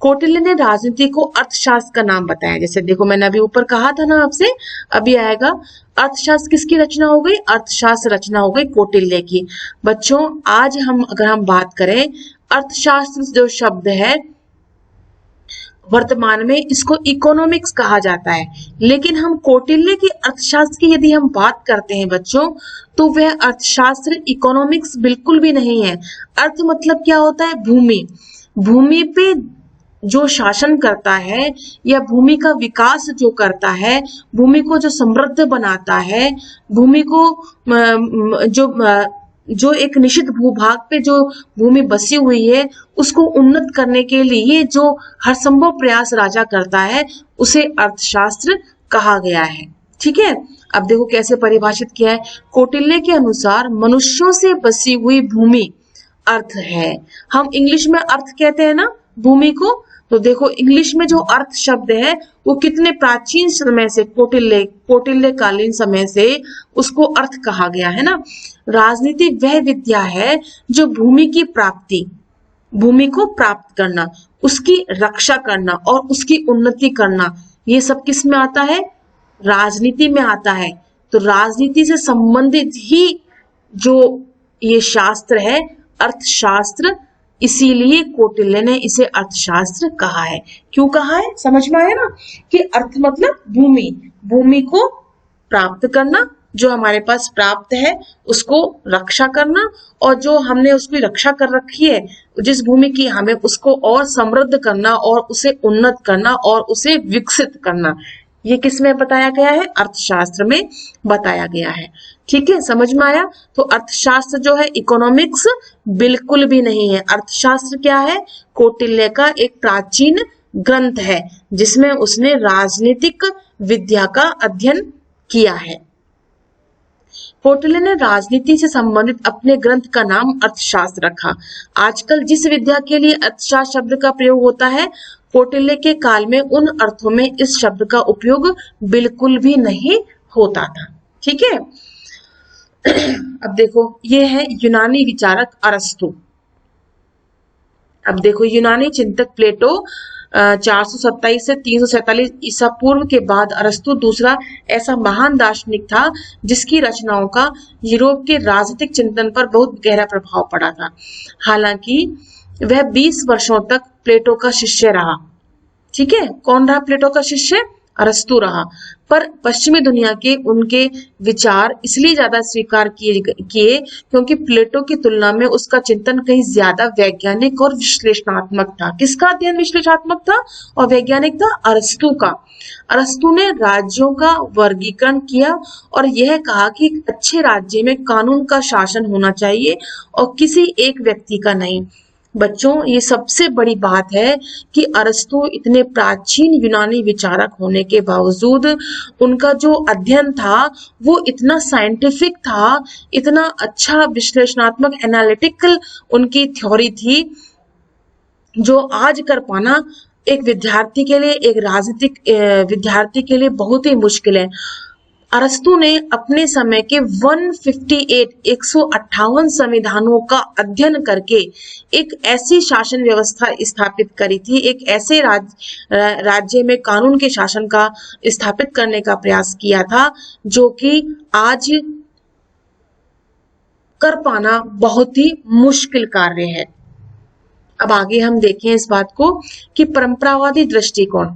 कौटिल्य ने राजनीति को अर्थशास्त्र का नाम बताया। जैसे देखो मैंने अभी ऊपर कहा था ना आपसे, अभी आएगा अर्थशास्त्र किसकी रचना हो गई? अर्थशास्त्र रचना हो गई कौटिल्य की। बच्चों आज अगर हम बात करें अर्थशास्त्र जो शब्द है वर्तमान में इसको इकोनॉमिक्स कहा जाता है, लेकिन हम कौटिल्य की अर्थशास्त्र की यदि हम बात करते हैं बच्चों तो वह अर्थशास्त्र इकोनॉमिक्स बिल्कुल भी नहीं है। अर्थ मतलब क्या होता है? भूमि, भूमि पे जो शासन करता है या भूमि का विकास जो करता है, भूमि को जो समृद्ध बनाता है, भूमि को जो एक निश्चित भूभाग पे जो भूमि बसी हुई है उसको उन्नत करने के लिए जो हर संभव प्रयास राजा करता है उसे अर्थशास्त्र कहा गया है। ठीक है, अब देखो कैसे परिभाषित किया है। कौटिल्य के अनुसार मनुष्यों से बसी हुई भूमि अर्थ है। हम इंग्लिश में अर्थ कहते हैं ना भूमि को, तो देखो इंग्लिश में जो अर्थ शब्द है वो कितने प्राचीन समय से, कौटिल्य कालीन समय से उसको अर्थ कहा गया है ना। राजनीति वह विद्या है जो भूमि की प्राप्ति, भूमि को प्राप्त करना, उसकी रक्षा करना और उसकी उन्नति करना, ये सब किस में आता है? राजनीति में आता है। तो राजनीति से संबंधित ही जो ये शास्त्र है अर्थशास्त्र, इसीलिए कौटिल्य ने इसे अर्थशास्त्र कहा है। क्यों कहा है? समझ में आया ना कि अर्थ मतलब भूमि, भूमि को प्राप्त करना, जो हमारे पास प्राप्त है उसको रक्षा करना और जो हमने उसकी रक्षा कर रखी है जिस भूमि की, हमें उसको और समृद्ध करना और उसे उन्नत करना और उसे विकसित करना। ये किस में बताया गया है? अर्थशास्त्र में बताया गया है। ठीक है, समझ में आया? तो अर्थशास्त्र जो है इकोनॉमिक्स बिल्कुल भी नहीं है। अर्थशास्त्र क्या है? कौटिल्य का एक प्राचीन ग्रंथ है जिसमें उसने राजनीतिक विद्या का अध्ययन किया है। कौटिल्य ने राजनीति से संबंधित अपने ग्रंथ का नाम अर्थशास्त्र रखा। आजकल जिस विद्या के लिए अर्थशास्त्र शब्द का प्रयोग होता है, कौटिल्य के काल में उन अर्थों में इस शब्द का उपयोग बिल्कुल भी नहीं होता था। ठीक है, अब देखो ये है यूनानी विचारक अरस्तु। अब देखो यूनानी चिंतक प्लेटो 427 से 347 ईसा पूर्व के बाद अरस्तु दूसरा ऐसा महान दार्शनिक था जिसकी रचनाओं का यूरोप के राजनीतिक चिंतन पर बहुत गहरा प्रभाव पड़ा था। हालांकि वह 20 वर्षों तक प्लेटो का शिष्य रहा। ठीक है, कौन रहा प्लेटो का शिष्य? अरस्तु रहा। पर पश्चिमी दुनिया के उनके विचार इसलिए ज्यादा स्वीकार किए क्योंकि प्लेटो की तुलना में उसका चिंतन कहीं ज्यादा वैज्ञानिक और विश्लेषणात्मक था। किसका अध्ययन विश्लेषणात्मक था और वैज्ञानिक था? अरस्तु का। अरस्तु ने राज्यों का वर्गीकरण किया और यह कहा कि अच्छे राज्य में कानून का शासन होना चाहिए और किसी एक व्यक्ति का नहीं। बच्चों, ये सबसे बड़ी बात है कि अरस्तु इतने प्राचीन यूनानी विचारक होने के बावजूद उनका जो अध्ययन था वो इतना साइंटिफिक था, इतना अच्छा विश्लेषणात्मक एनालिटिकल उनकी थ्योरी थी, जो आज कर पाना एक विद्यार्थी के लिए, एक राजनीतिक विद्यार्थी के लिए बहुत ही मुश्किल है। अरस्तु ने अपने समय के 158 संविधानों का अध्ययन करके एक ऐसी शासन व्यवस्था स्थापित करी थी, एक ऐसे राज्य में कानून के शासन का स्थापित करने का प्रयास किया था जो कि आज कर पाना बहुत ही मुश्किल कार्य है। अब आगे हम देखें इस बात को कि परंपरावादी दृष्टिकोण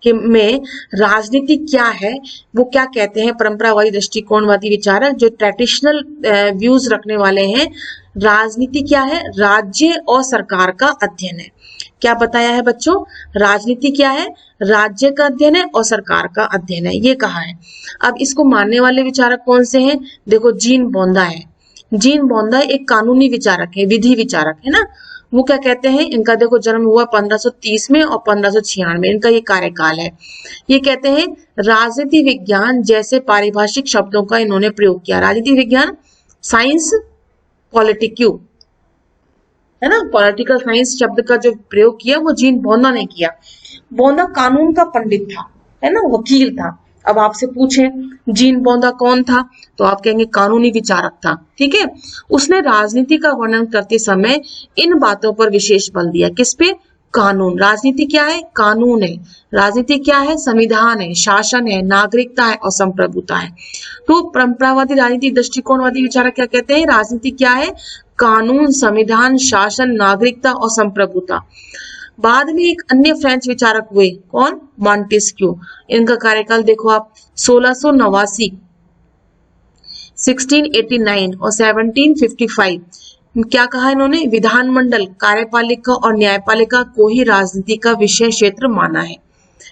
में राजनीति क्या है, वो क्या कहते हैं परंपरावादी दृष्टिकोणवादी विचारक जो ट्रेडिशनल व्यूज रखने वाले हैं। राजनीति क्या है? राज्य और सरकार का अध्ययन है। क्या बताया है बच्चों? राजनीति क्या है? राज्य का अध्ययन है और सरकार का अध्ययन है, ये कहा है। अब इसको मानने वाले विचारक कौन से हैं? देखो, जीन बोंदा है। जीन बोंदा एक कानूनी विचारक है, विधि विचारक है ना। वो क्या कहते हैं, इनका देखो जन्म हुआ 1530 में और 1596 में, इनका ये कार्यकाल है। ये कहते हैं राजनीति विज्ञान जैसे पारिभाषिक शब्दों का इन्होंने प्रयोग किया। राजनीति विज्ञान, साइंस पॉलिटिक्यू है ना, पॉलिटिकल साइंस शब्द का जो प्रयोग किया वो जीन बोंदा ने किया। बोंदा कानून का पंडित था, है ना, वकील था। अब आपसे पूछें जीन बोंदा कौन था, तो आप कहेंगे कानूनी विचारक था। ठीक है, उसने राजनीति का वर्णन करते समय इन बातों पर विशेष बल दिया। किस पे? कानून। राजनीति क्या है? कानून है। राजनीति क्या है? संविधान है, शासन है, नागरिकता है और संप्रभुता है। तो परंपरावादी राजनीति दृष्टिकोणवादी विचारक क्या कहते हैं? राजनीति क्या है? कानून, संविधान, शासन, नागरिकता और संप्रभुता। बाद में एक अन्य फ्रेंच विचारक हुए, कौन? मॉन्टेस्क्यू। इनका कार्यकाल देखो आप, 1689, 1689 और 1755। क्या कहा इन्होंने? विधानमंडल, कार्यपालिका और न्यायपालिका को ही राजनीति का विषय क्षेत्र माना है।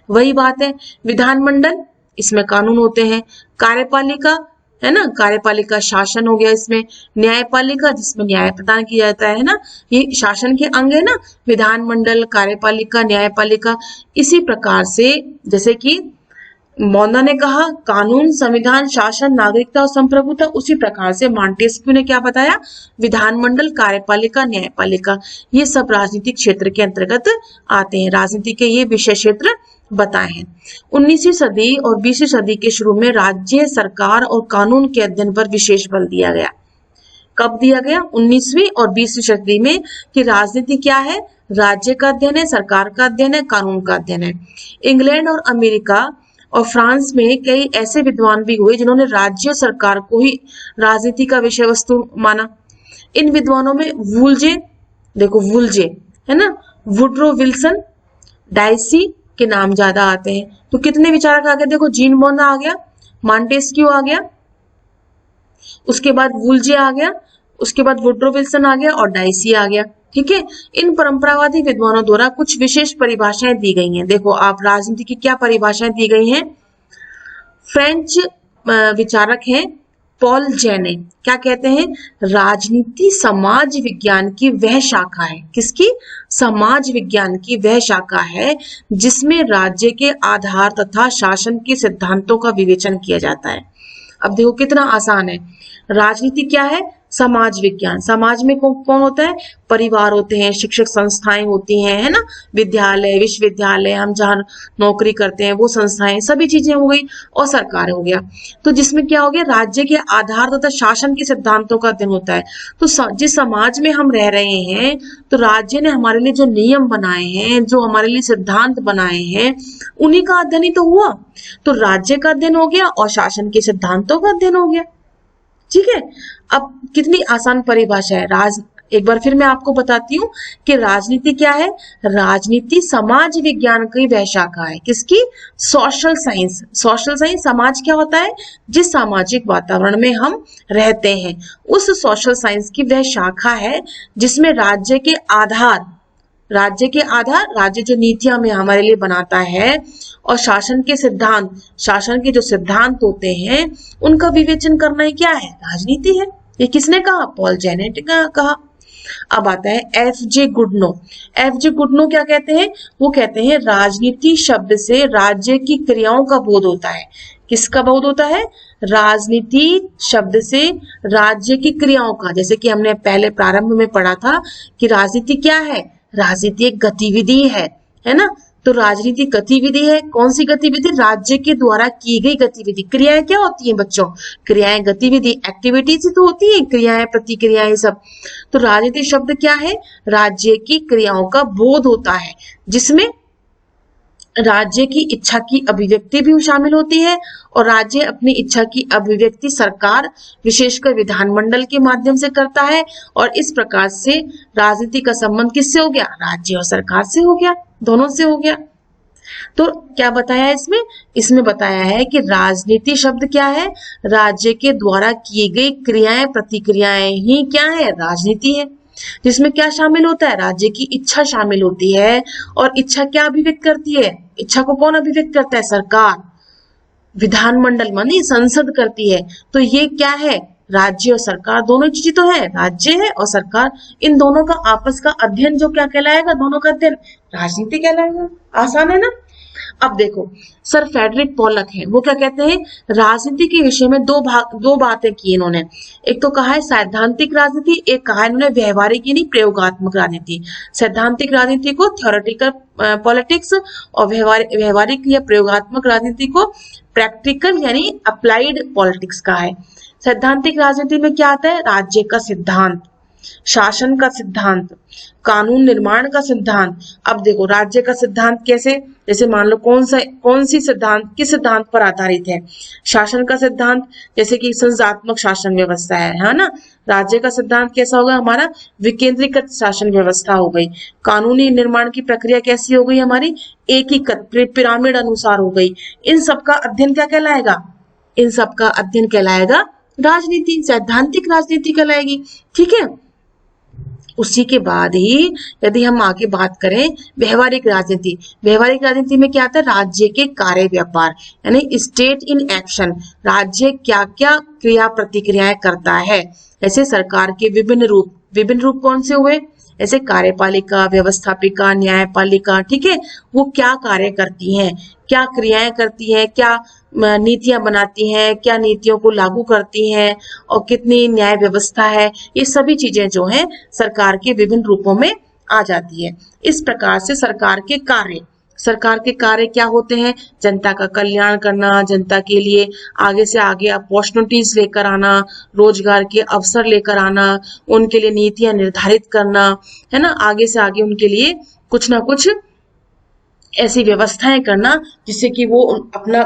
वही बात है, विधानमंडल इसमें कानून होते हैं, कार्यपालिका है ना, कार्यपालिका शासन हो गया इसमें, न्यायपालिका जिसमें न्याय प्रदान किया जाता है ना, ये शासन के अंग है ना, विधानमंडल, कार्यपालिका, न्यायपालिका। इसी प्रकार से जैसे कि बोंदा ने कहा कानून, संविधान, शासन, नागरिकता और संप्रभुता, उसी प्रकार से मॉन्टेस्क्यू ने क्या बताया? विधानमंडल, कार्यपालिका, न्यायपालिका, ये सब राजनीतिक क्षेत्र के अंतर्गत आते हैं। राजनीति के ये विषय क्षेत्र बताए हैं। 19वीं सदी और 20वीं सदी के शुरू में राज्य, सरकार और कानून के अध्ययन पर विशेष बल दिया गया। कब दिया गया? 19वीं और 20वीं सदी में, कि राजनीति क्या है? राज्य का अध्ययन है, सरकार का अध्ययन है, कानून का अध्ययन है। इंग्लैंड और अमेरिका और फ्रांस में कई ऐसे विद्वान भी हुए जिन्होंने राज्य और सरकार को ही राजनीति का विषय वस्तु माना। इन विद्वानों में वुलजे, देखो वुलजे है ना, वुड्रो विल्सन, डाइसी के नाम ज्यादा आते हैं। तो कितने विचारक आ गए? देखो, जीन बोंदा आ गया, मॉन्टेस्क्यू आ गया, उसके बाद वुलजे आ गया, उसके बाद वुड्रो विल्सन आ गया और डाइसी आ गया। ठीक है, इन परंपरावादी विद्वानों द्वारा कुछ विशेष परिभाषाएं दी गई हैं। देखो आप, राजनीति की क्या परिभाषाएं दी गई हैं? फ्रेंच विचारक हैं पॉल जेने, क्या कहते हैं? राजनीति समाज विज्ञान की वह शाखा है। किसकी? समाज विज्ञान की वह शाखा है जिसमें राज्य के आधार तथा शासन के सिद्धांतों का विवेचन किया जाता है। अब देखो कितना आसान है। राजनीति क्या है? समाज विज्ञान। समाज में कौन होता है? परिवार होते हैं, शिक्षक संस्थाएं होती हैं, है ना, विद्यालय, विश्वविद्यालय, हम जहाँ नौकरी करते हैं वो संस्थाएं, सभी चीजें हो गई, और सरकार हो गया। तो जिसमें क्या हो गया? राज्य के आधार तथा शासन के सिद्धांतों का अध्ययन होता है। तो जिस समाज में हम रह रहे हैं, तो राज्य ने हमारे लिए जो नियम बनाए हैं, जो हमारे लिए सिद्धांत बनाए हैं, उन्हीं का अध्ययन ही तो हुआ। तो राज्य का अध्ययन हो गया और शासन के सिद्धांतों का अध्ययन हो गया। ठीक है, अब कितनी आसान परिभाषा है। एक बार फिर मैं आपको बताती हूँ कि राजनीति क्या है। राजनीति समाज विज्ञान की वह शाखा है। किसकी? Social science. सोशल साइंस, समाज क्या होता है? जिस सामाजिक वातावरण में हम रहते हैं, उस सोशल साइंस की वह शाखा है जिसमें राज्य के आधार, राज्य जो नीतियां में हमारे लिए बनाता है, और शासन के सिद्धांत, शासन के जो सिद्धांत होते हैं, उनका विवेचन करना ही क्या है? राजनीति है। ये किसने कहा? पॉल जेने ने कहा। अब आता है F.J. गुडनो। F.J. गुडनो क्या कहते हैं? वो कहते हैं राजनीति शब्द से राज्य की क्रियाओं का बोध होता है। किसका बोध होता है? राजनीति शब्द से राज्य की क्रियाओं का। जैसे कि हमने पहले प्रारंभ में पढ़ा था कि राजनीति क्या है? राजनीति एक गतिविधि है ना? तो राजनीतिक गतिविधि है। कौन सी गतिविधि? राज्य के द्वारा की गई गतिविधि। क्रियाएं क्या होती हैं बच्चों? क्रियाएं गतिविधि, एक्टिविटीज तो होती है, क्रियाएं प्रतिक्रियाएं सब। तो राजनीतिक शब्द क्या है? राज्य की क्रियाओं का बोध होता है, जिसमें राज्य की इच्छा की अभिव्यक्ति भी शामिल होती है, और राज्य अपनी इच्छा की अभिव्यक्ति सरकार विशेषकर विधानमंडल के माध्यम से करता है। और इस प्रकार से राजनीति का संबंध किससे हो गया? राज्य और सरकार से हो गया, दोनों से हो गया। तो क्या बताया है इसमें? इसमें बताया है कि राजनीति शब्द क्या है? राज्य के द्वारा की गई क्रियाएं प्रतिक्रियाएं ही क्या है? राजनीति है। जिसमें क्या शामिल होता है? राज्य की इच्छा शामिल होती है। और इच्छा क्या अभिव्यक्त करती है? इच्छा को कौन अभिव्यक्त करता है? सरकार, विधानमंडल मानी संसद करती है। तो ये क्या है? राज्य और सरकार दोनों चीजें तो है, राज्य है और सरकार, इन दोनों का आपस का अध्ययन जो क्या कहलाएगा? दोनों का अध्ययन राजनीति कहलाएगा। आसान है ना? अब देखो, सर फ्रेडरिक पोलक है, वो क्या कहते हैं? राजनीति के विषय में दो बातें की इन्होंने। एक तो कहा है सैद्धांतिक राजनीति, एक कहा है इन्होंने व्यवहारिक यानी प्रयोगात्मक राजनीति। सैद्धांतिक राजनीति को थ्योरेटिकल पॉलिटिक्स और व्यवहारिक या प्रयोगात्मक राजनीति को प्रैक्टिकल यानी अप्लाइड पॉलिटिक्स का है। सैद्धांतिक राजनीति में क्या आता है? राज्य का सिद्धांत, शासन का सिद्धांत, कानून निर्माण का सिद्धांत। अब देखो राज्य का सिद्धांत कैसे? जैसे मान लो कौन सी सिद्धांत किस सिद्धांत पर आधारित है? शासन का सिद्धांत, जैसे कि संस्थात्मक शासन व्यवस्था है ना? राज्य का सिद्धांत कैसा होगा हमारा? विकेंद्रीकृत शासन व्यवस्था हो गई। कानूनी निर्माण की प्रक्रिया कैसी हो गई हमारी? एकीकृत पिरामिड अनुसार हो गई। इन सब का अध्ययन क्या कहलाएगा? इन सब का अध्ययन कहलाएगा राजनीति, सैद्धांतिक राजनीति कहलाएगी। ठीक है। उसी के बाद ही यदि हम आगे बात करें व्यवहारिक राजनीति, व्यवहारिक राजनीति में क्या आता है? राज्य के कार्य व्यापार यानी स्टेट इन एक्शन। राज्य क्या क्या क्रिया प्रतिक्रियाएं करता है? ऐसे सरकार के विभिन्न रूप कौन से हुए? ऐसे कार्यपालिका, व्यवस्थापिका, न्यायपालिका। ठीक है, वो क्या कार्य करती हैं, क्या क्रियाएं करती हैं, क्या नीतियां बनाती हैं, क्या नीतियों को लागू करती हैं, और कितनी न्याय व्यवस्था है। ये सभी चीजें जो हैं सरकार के विभिन्न रूपों में आ जाती है। इस प्रकार से सरकार के कार्य क्या होते हैं? जनता का कल्याण करना, जनता के लिए आगे से आगे अपॉर्चुनिटीज लेकर आना, रोजगार के अवसर लेकर आना, उनके लिए नीतियां निर्धारित करना, है ना? आगे से आगे उनके लिए कुछ ना कुछ ऐसी व्यवस्थाएं करना जिससे कि वो अपना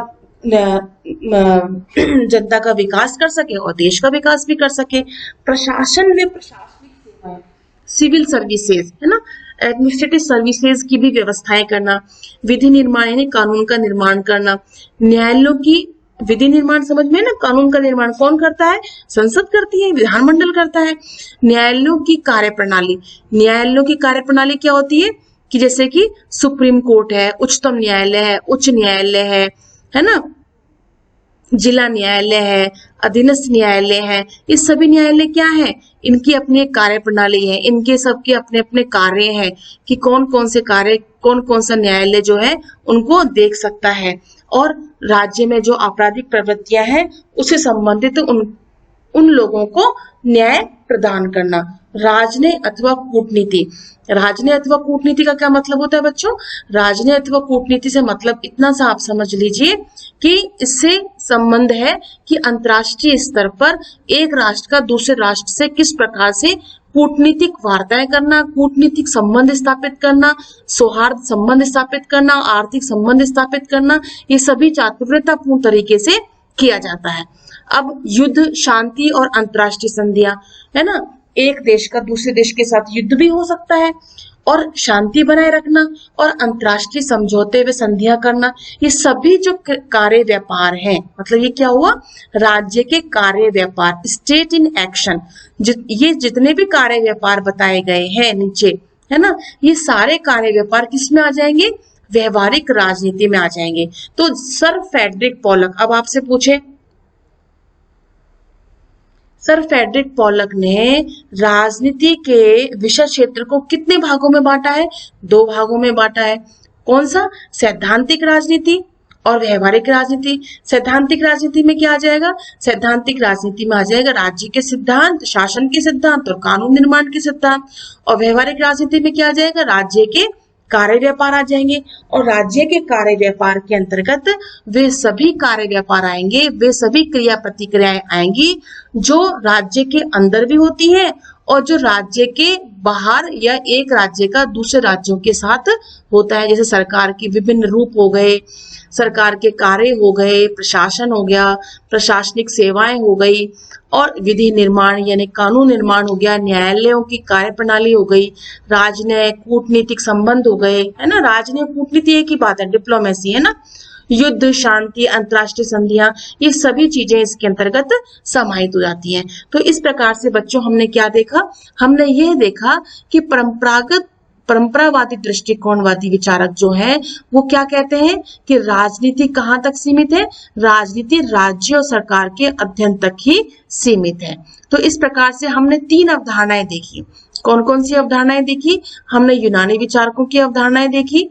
जनता का विकास कर सके और देश का विकास भी कर सके। प्रशासन में प्रशासनिक सेवाएं, सिविल सर्विसेज, है ना, एडमिनिस्ट्रेटिव सर्विसेज की भी व्यवस्थाएं करना। विधि निर्माण यानी कानून का निर्माण करना। न्यायालयों की विधि निर्माण समझ में ना, कानून का निर्माण कौन करता है? संसद करती है, विधानमंडल करता है। न्यायालयों की कार्यप्रणाली, न्यायालयों की कार्यप्रणाली क्या होती है कि जैसे कि सुप्रीम कोर्ट है, उच्चतम न्यायालय है, उच्च न्यायालय है ना, जिला न्यायालय है, अधीनस्थ न्यायालय है। ये सभी न्यायालय क्या है? इनकी अपनी एक कार्य प्रणाली है, इनके सबके अपने अपने कार्य हैं कि कौन कौन से कार्य, कौन कौन सा न्यायालय जो है उनको देख सकता है। और राज्य में जो आपराधिक प्रवृत्तियां हैं उससे संबंधित उन लोगों को न्याय प्रदान करना। राजनय अथवा कूटनीति, राजनय अथवा कूटनीति का क्या मतलब होता है बच्चों? राजनय अथवा कूटनीति से मतलब इतना सा आप समझ लीजिए कि इससे संबंध है कि अंतर्राष्ट्रीय स्तर पर एक राष्ट्र का दूसरे राष्ट्र से किस प्रकार से कूटनीतिक वार्ताएं करना, कूटनीतिक संबंध स्थापित करना, सौहार्द संबंध स्थापित करना, आर्थिक संबंध स्थापित करना, ये सभी चातुर्यतापूर्ण तरीके से किया जाता है। अब युद्ध, शांति और अंतर्राष्ट्रीय संधियां, है ना, एक देश का दूसरे देश के साथ युद्ध भी हो सकता है, और शांति बनाए रखना और अंतर्राष्ट्रीय समझौते व संधियां करना, ये सभी जो कार्य व्यापार हैं, मतलब ये क्या हुआ? राज्य के कार्य व्यापार, स्टेट इन एक्शन। ये जितने भी कार्य व्यापार बताए गए हैं नीचे, है ना, ये सारे कार्य व्यापार किस में आ जाएंगे? व्यवहारिक राजनीति में आ जाएंगे। तो सर फ्रेडरिक पोलक, अब आपसे पूछे सर फ्रेडरिक पॉलक ने राजनीति के विषय क्षेत्र को कितने भागों में बांटा है? 2 भागों में बांटा है। कौन सा? सैद्धांतिक राजनीति और व्यवहारिक राजनीति। सैद्धांतिक राजनीति में क्या आ जाएगा? सैद्धांतिक राजनीति में आ जाएगा राज्य के सिद्धांत, शासन के सिद्धांत और कानून निर्माण के सिद्धांत। और व्यवहारिक राजनीति में क्या आ जाएगा? राज्य के कार्य व्यापार आ जाएंगे। और राज्य के कार्य व्यापार के अंतर्गत वे सभी कार्य व्यापार आएंगे, वे सभी क्रिया प्रतिक्रियाएं आएंगी जो राज्य के अंदर भी होती है और जो राज्य के बाहर या एक राज्य का दूसरे राज्यों के साथ होता है। जैसे सरकार के विभिन्न रूप हो गए, सरकार के कार्य हो गए, प्रशासन हो गया, प्रशासनिक सेवाएं हो गई, और विधि निर्माण यानी कानून निर्माण हो गया, न्यायालयों की कार्य प्रणाली हो गई, राजनय कूटनीतिक संबंध हो गए, है ना। राजनय कूटनीति एक ही बात है, डिप्लोमेसी, है ना। युद्ध, शांति, अंतर्राष्ट्रीय संधियां, ये सभी चीजें इसके अंतर्गत समाहित हो जाती हैं। तो इस प्रकार से बच्चों हमने क्या देखा? हमने यह देखा कि परंपरावादी दृष्टिकोणवादी विचारक जो है वो क्या कहते हैं कि राजनीति कहाँ तक सीमित है? राजनीति राज्य और सरकार के अध्ययन तक ही सीमित है। तो इस प्रकार से हमने 3 अवधारणाएं देखी। कौन कौन सी अवधारणाएं देखी? हमने यूनानी विचारकों की अवधारणाएं देखी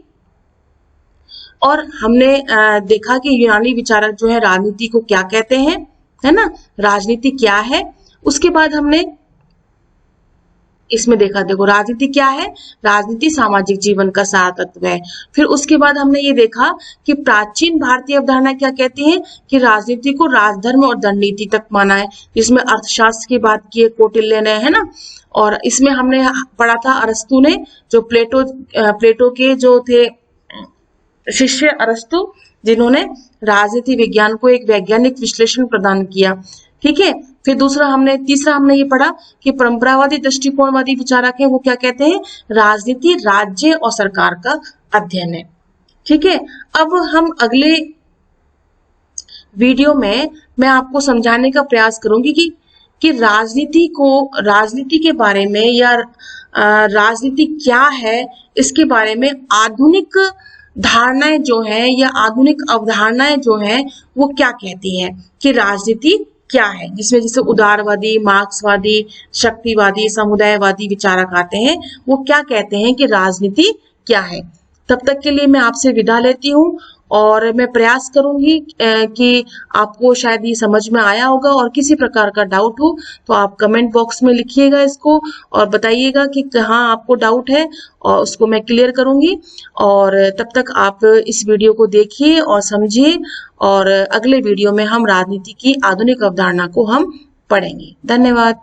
और हमने देखा कि यूनानी विचारक जो है राजनीति को क्या कहते हैं, है ना, राजनीति क्या है। उसके बाद हमने इसमें देखा, देखो राजनीति क्या है? राजनीति सामाजिक जीवन का सार तत्व है। फिर उसके बाद हमने ये देखा कि प्राचीन भारतीय अवधारणा क्या कहती है कि राजनीति को राजधर्म और दंड नीति तक माना है, जिसमें अर्थशास्त्र की बात की है कौटिल्य ने, है ना। और इसमें हमने पढ़ा था अरस्तु ने, जो प्लेटो के जो थे शिष्य अरस्तु, जिन्होंने राजनीति विज्ञान को एक वैज्ञानिक विश्लेषण प्रदान किया। ठीक है। फिर तीसरा हमने ये पढ़ा कि परंपरावादी दृष्टिकोणवादी विचारक है वो क्या कहते हैं? राजनीति राज्य और सरकार का अध्ययन है। ठीक है। अब हम अगले वीडियो में मैं आपको समझाने का प्रयास करूंगी कि राजनीति के बारे में या राजनीति क्या है, इसके बारे में आधुनिक धारणाएं जो है या आधुनिक अवधारणाएं जो है वो क्या कहती हैं कि राजनीति क्या है, जिसमें जैसे उदारवादी, मार्क्सवादी, शक्तिवादी, समुदायवादी विचारक आते हैं, वो क्या कहते हैं कि राजनीति क्या है। तब तक के लिए मैं आपसे विदा लेती हूँ और मैं प्रयास करूंगी कि आपको शायद ये समझ में आया होगा, और किसी प्रकार का डाउट हो तो आप कमेंट बॉक्स में लिखिएगा इसको और बताइएगा कि कहाँ आपको डाउट है, और उसको मैं क्लियर करूंगी। और तब तक आप इस वीडियो को देखिए और समझिए, और अगले वीडियो में हम राजनीति की आधुनिक अवधारणा को हम पढ़ेंगे। धन्यवाद।